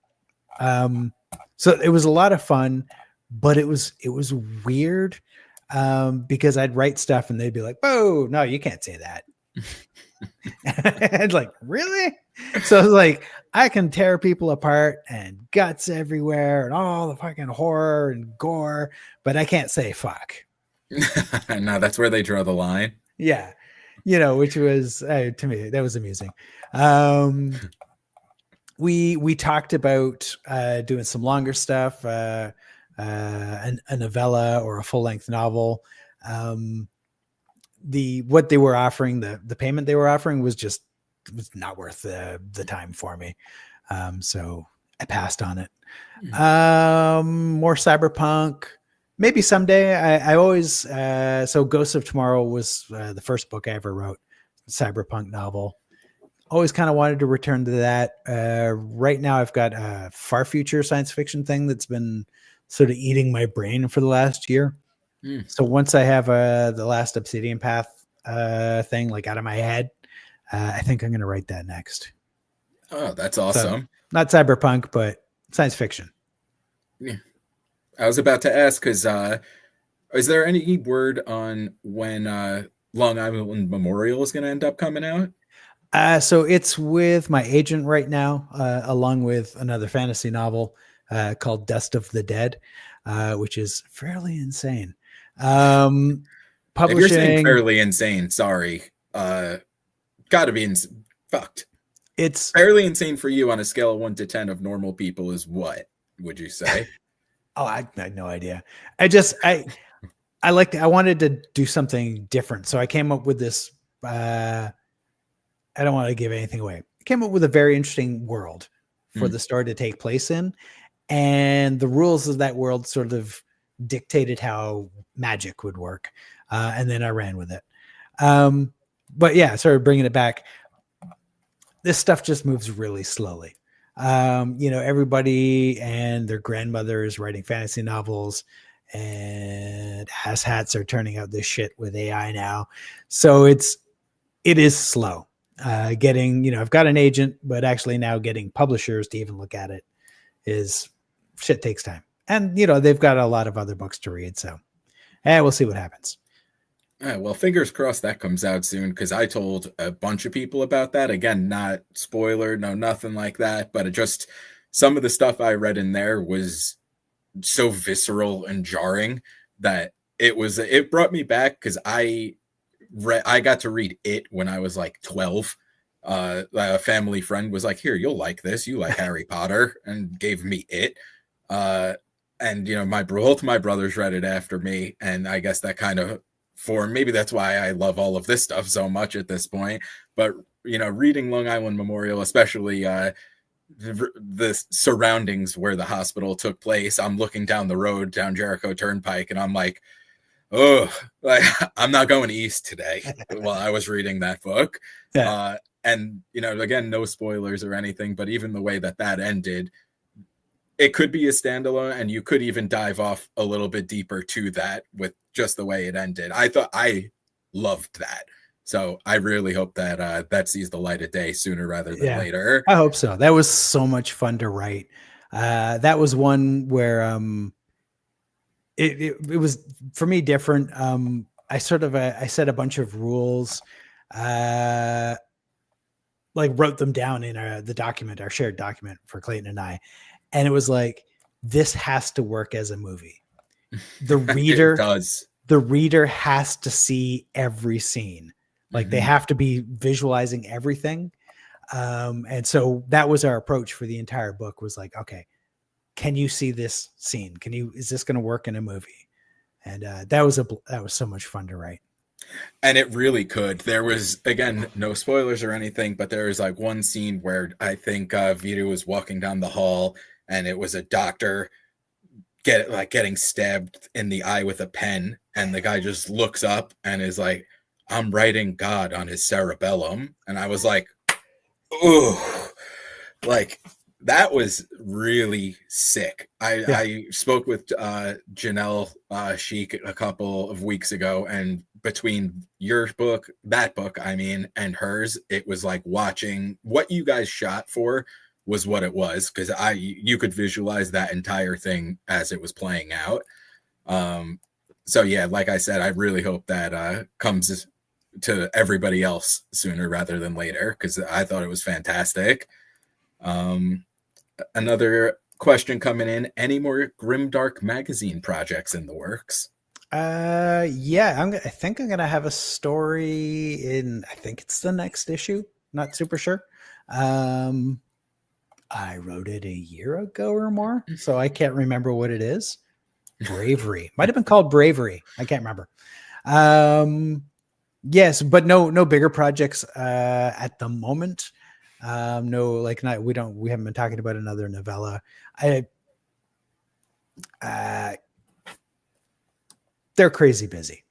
So it was a lot of fun, but it was weird. because I'd write stuff and they'd be like, "Oh, no, you can't say that." And like, really? So it's like, I can tear people apart and guts everywhere and all the fucking horror and gore, but I can't say fuck. No, that's where they draw the line. Yeah. Which was, to me, that was amusing. We talked about doing some longer stuff, a novella or a full length novel. What they were offering, the payment they were offering was not worth the time for me. So I passed on it. More cyberpunk, maybe someday. I always, so Ghosts of Tomorrow was the first book I ever wrote, cyberpunk novel. Always kind of wanted to return to that. Right now I've got a far future science fiction thing that's been sort of eating my brain for the last year. So once I have the last Obsidian Path thing like out of my head, I think I'm going to write that next. Oh, that's awesome. So, not cyberpunk, but science fiction. Yeah. I was about to ask, because is there any word on when Long Island Memorial is going to end up coming out? So it's with my agent right now, along with another fantasy novel called Dust of the Dead, which is fairly insane. Publishing. If you're saying fairly insane, sorry. Gotta be fucked. It's fairly insane for you on a scale of 1 to 10 of normal people is what, would you say? Oh, I had no idea. I wanted to do something different. So I came up with this, I don't want to give anything away. I came up with a very interesting world for the story to take place in. And the rules of that world sort of dictated how magic would work. And then I ran with it. But yeah, I started bringing it back. This stuff just moves really slowly. Everybody and their grandmother is writing fantasy novels, and asshats are turning out this shit with AI now. So it is slow. I've got an agent, but actually now getting publishers to even look at it shit takes time. And, they've got a lot of other books to read. So we'll see what happens. Well, fingers crossed that comes out soon, because I told a bunch of people about that. Again, not spoiler, no, nothing like that. But just some of the stuff I read in there was so visceral and jarring that it brought me back, because I got to read it when I was like 12. A family friend was like, "Here, you'll like this. You like Harry Potter," and gave me it. And both my brothers read it after me, and I guess that kind of maybe that's why I love all of this stuff so much at this point. But reading Long Island Memorial, especially the surroundings where the hospital took place, I'm looking down the road down Jericho Turnpike, and I'm like, oh, I'm not going east today while I was reading that book. Yeah. And again, no spoilers or anything, but even the way that ended, it could be a standalone, and you could even dive off a little bit deeper to that with just the way it ended. I loved that. So I really hope that that sees the light of day sooner rather than later. I hope so. That was so much fun to write. That was one where it was for me different. I set a bunch of rules, like wrote them down in the document, our shared document for Clayton and I. And it was like, this has to work as a movie. The reader does. The reader has to see every scene. Like they have to be visualizing everything. And so that was our approach for the entire book, was like, okay, can you see this scene? Is this going to work in a movie? And that was so much fun to write. And it really could. There was, again, no spoilers or anything, but there was like one scene where I think Vito was walking down the hall, and it was a doctor getting stabbed in the eye with a pen, and the guy just looks up and is like, "I'm writing God on his cerebellum." And I was like, oh, like that was really sick. I spoke with Janelle Sheik a couple of weeks ago, and between that book, and hers, it was like watching what you guys shot for was what it was, because you could visualize that entire thing as it was playing out. So yeah, like I said, I really hope that comes to everybody else sooner rather than later, because I thought it was fantastic. Um, Another question coming in: any more Grimdark magazine projects in the works? Yeah, I think I'm gonna have a story in, I think it's the next issue. Not super sure. Um, I wrote it a year ago or more, so I can't remember what it is. Bravery might have been called Bravery. I can't remember. Yes, but no bigger projects at the moment. No, like not we haven't been talking about another novella. I They're crazy busy,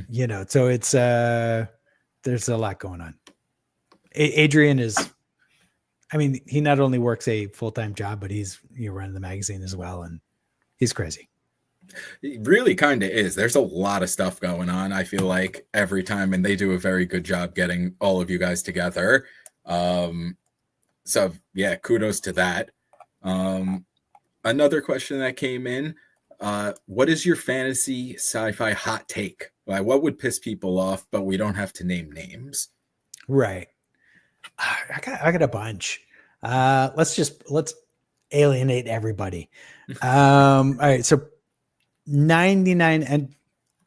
you know. So it's there's a lot going on. Adrian is, I mean, he not only works a full-time job, but he's running the magazine as well, and he's crazy. It really kind of is. There's a lot of stuff going on, I feel like, every time, and they do a very good job getting all of you guys together. So yeah, kudos to that. Another question that came in: what is your fantasy sci-fi hot take? Like, what would piss people off, but we don't have to name names? Right. I got a bunch. Let's alienate everybody. All right. So 99, and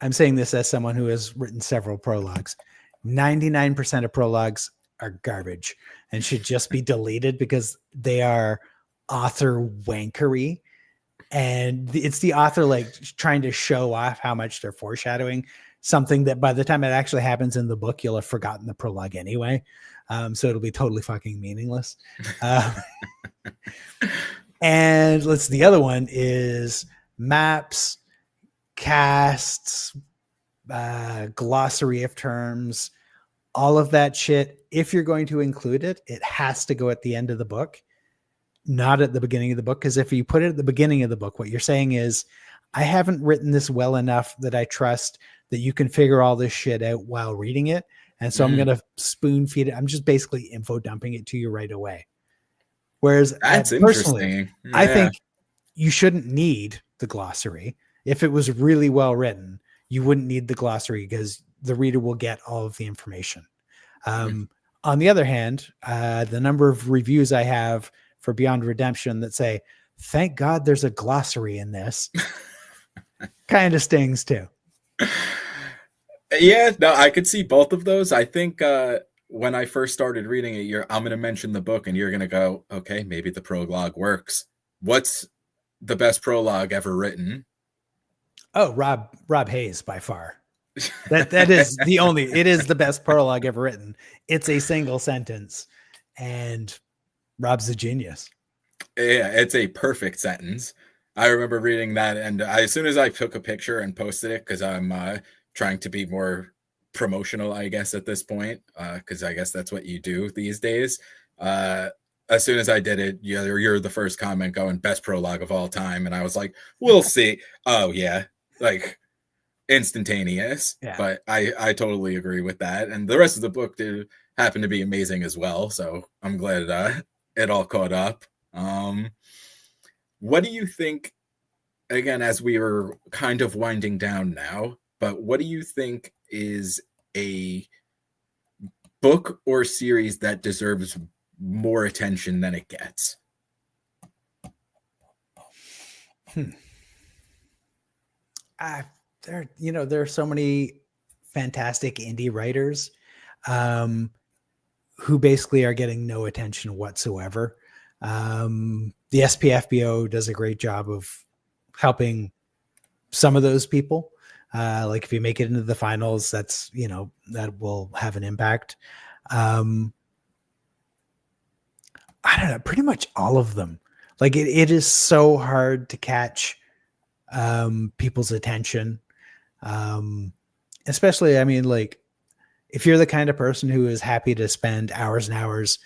I'm saying this as someone who has written several prologues, 99% of prologues are garbage and should just be deleted because they are author wankery. And it's the author like trying to show off how much they're foreshadowing something that by the time it actually happens in the book, you'll have forgotten the prologue anyway. So it'll be totally fucking meaningless. And the other one is maps, casts, glossary of terms, all of that shit. If you're going to include it, it has to go at the end of the book, not at the beginning of the book. Because if you put it at the beginning of the book, what you're saying is, I haven't written this well enough that I trust that you can figure all this shit out while reading it. And so I'm going to spoon feed it. I'm just basically info dumping it to you right away. Whereas That's personally, interesting. Yeah. I think you shouldn't need the glossary. If it was really well written, you wouldn't need the glossary because the reader will get all of the information. On the other hand, the number of reviews I have for Beyond Redemption that say, thank God there's a glossary in this, kind of stings too. Yeah, no, I could see both of those. I think when I first started reading it, I'm going to mention the book and you're going to go, okay, maybe the prologue works. What's the best prologue ever written? Oh, Rob Hayes by far. That is the only, it is the best prologue ever written. It's a single sentence and Rob's a genius. Yeah, it's a perfect sentence. I remember reading that, and as soon as I took a picture and posted it, because I'm trying to be more promotional, I guess, at this point, because I guess that's what you do these days. As soon as I did it, you're the first comment going, best prologue of all time. And I was like, we'll see. Oh, yeah. Like, instantaneous. Yeah. But I totally agree with that. And the rest of the book did happen to be amazing as well. So I'm glad it all caught up. What do you think, again, as we are kind of winding down now, but what do you think is a book or series that deserves more attention than it gets? There are so many fantastic indie writers who basically are getting no attention whatsoever. The SPFBO does a great job of helping some of those people. Like if you make it into the finals, that's, that will have an impact. I don't know, pretty much all of them. Like it is so hard to catch people's attention. Especially, I mean, like if you're the kind of person who is happy to spend hours and hours,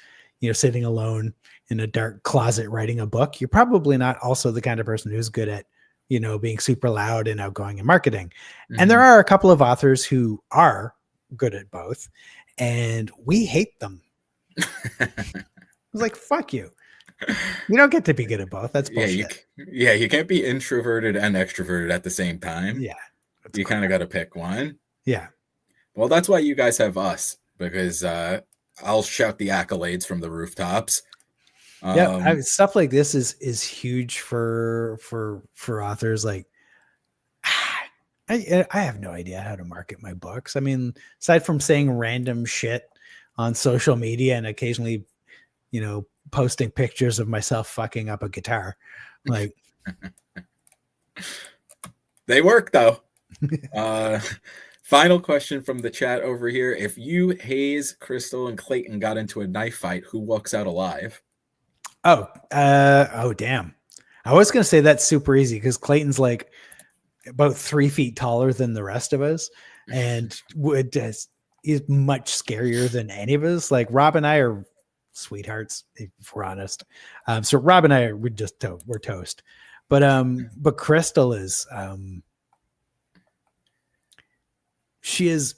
sitting alone in a dark closet writing a book, you're probably not also the kind of person who's good at, being super loud and outgoing in marketing. Mm-hmm. And there are a couple of authors who are good at both, and we hate them. It's like, fuck you. You don't get to be good at both. That's bullshit. You can't be introverted and extroverted at the same time. Yeah. That's You kind of got to pick one. yeah. Well, that's why you guys have us, because I'll shout the accolades from the rooftops. Yeah, Um, stuff like this is huge for authors. Like, I have no idea how to market my books. I mean, aside from saying random shit on social media and occasionally, posting pictures of myself fucking up a guitar, like, they work though. Uh, Final question from the chat over here. If you, Hayes, Crystal, and Clayton got into a knife fight, who walks out alive? oh damn. I was gonna say that's super easy because Clayton's like about 3 feet taller than the rest of us, and is much scarier than any of us. Like Rob and I are sweethearts, if we're honest. So Rob and I we're toast. But Crystal is she is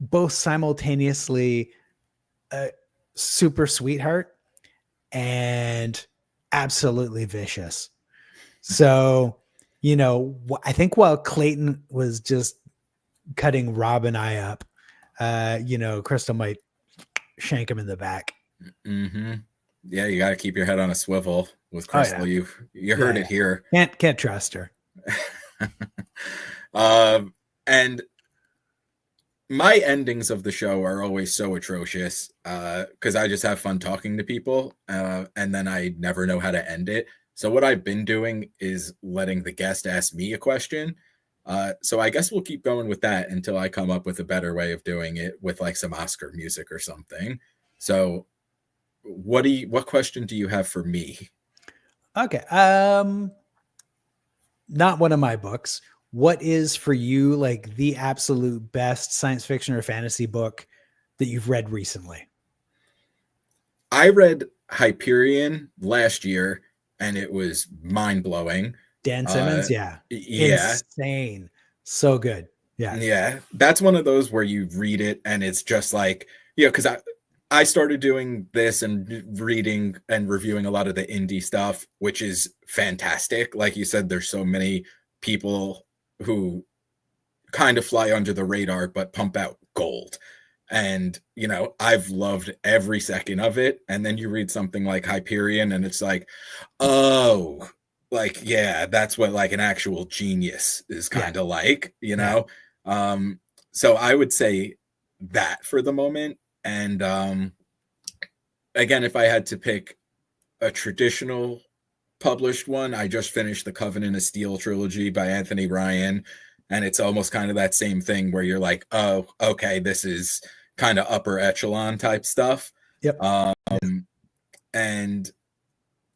both simultaneously a super sweetheart and absolutely vicious. So, I think while Clayton was just cutting Rob and I up, Crystal might shank him in the back. Mm-hmm. Yeah, you got to keep your head on a swivel with Crystal. Oh, yeah. You heard it here. Can't trust her. And my endings of the show are always so atrocious because I just have fun talking to people, and then I never know how to end it. So what I've been doing is letting the guest ask me a question. So I guess we'll keep going with that until I come up with a better way of doing it with like some Oscar music or something. So what question do you have for me? Okay. Not one of my books. What is for you like the absolute best science fiction or fantasy book that you've read recently? I read Hyperion last year and it was mind-blowing. Dan Simmons, yeah. Insane. So good. Yeah. Yeah. That's one of those where you read it and it's just like, because I started doing this and reading and reviewing a lot of the indie stuff, which is fantastic. Like you said, there's so many people who kind of fly under the radar but pump out gold. And I've loved every second of it. And then you read something like Hyperion and it's like, oh, like, yeah, that's what like an actual genius is kind of like, so I would say that for the moment. And again, if I had to pick a traditional published one, I just finished the Covenant of Steel trilogy by Anthony Ryan. And it's almost kind of that same thing where you're like, oh, okay, this is kind of upper echelon type stuff. Yep. And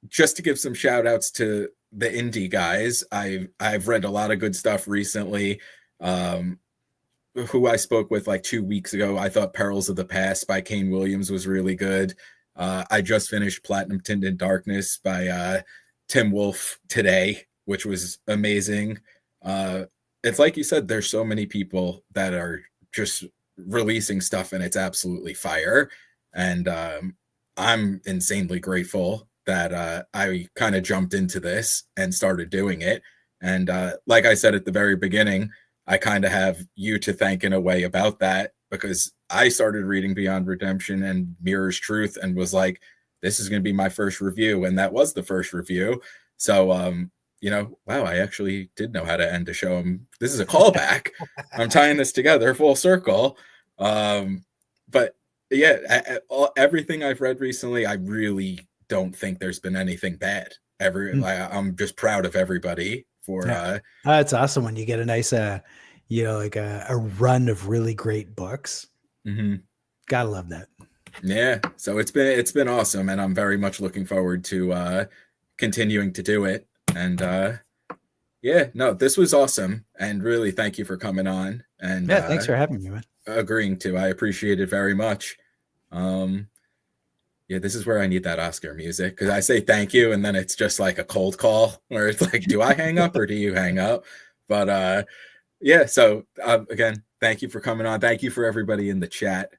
just to give some shout outs to the indie guys, I've read a lot of good stuff recently. Who I spoke with like 2 weeks ago, I thought Perils of the Past by Kane Williams was really good. I just finished Platinum Tinted Darkness by Tim Wolfe today, which was amazing. It's like you said, there's so many people that are just releasing stuff and it's absolutely fire. And I'm insanely grateful that I kind of jumped into this and started doing it. And like I said at the very beginning, I kind of have you to thank in a way about that, because I started reading Beyond Redemption and Mirror's Truth and was like, this is going to be my first review. And that was the first review. So, wow, I actually did know how to end a show. This is a callback. I'm tying this together full circle. But yeah, everything I've read recently, I really don't think there's been anything bad. I'm just proud of everybody for it's awesome when you get a nice like a run of really great books. Mm-hmm. Gotta love that. Yeah, so it's been awesome, and I'm very much looking forward to continuing to do it. And this was awesome, and really thank you for coming on. And thanks for having me, man. Agreeing to. I appreciate it very much. This is where I need that Oscar music, because I say thank you and then it's just like a cold call where it's like, do I hang up or do you hang up? But so again, thank you for coming on. Thank you for everybody in the chat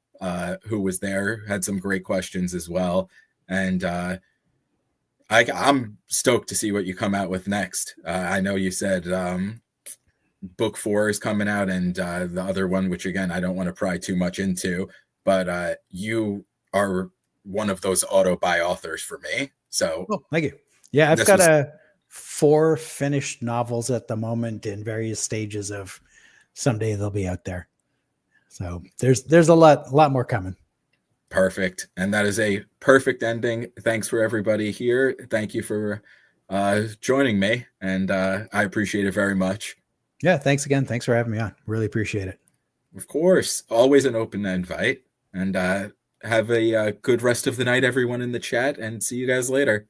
who was there, had some great questions as well. And I'm stoked to see what you come out with next. I know you said book 4 is coming out, and the other one, which again I don't want to pry too much into, but you are one of those auto buy authors for me. So Oh, thank you. Yeah, I've this got was a 4 finished novels at the moment in various stages of someday they'll be out there. So there's a lot more coming. perfect, and that is a perfect ending. Thanks for everybody here. Thank you for joining me, and I appreciate it very much. Yeah, thanks again. Thanks for having me on. Really appreciate it. Of course, always an open invite, and have a good rest of the night, everyone in the chat, and see you guys later.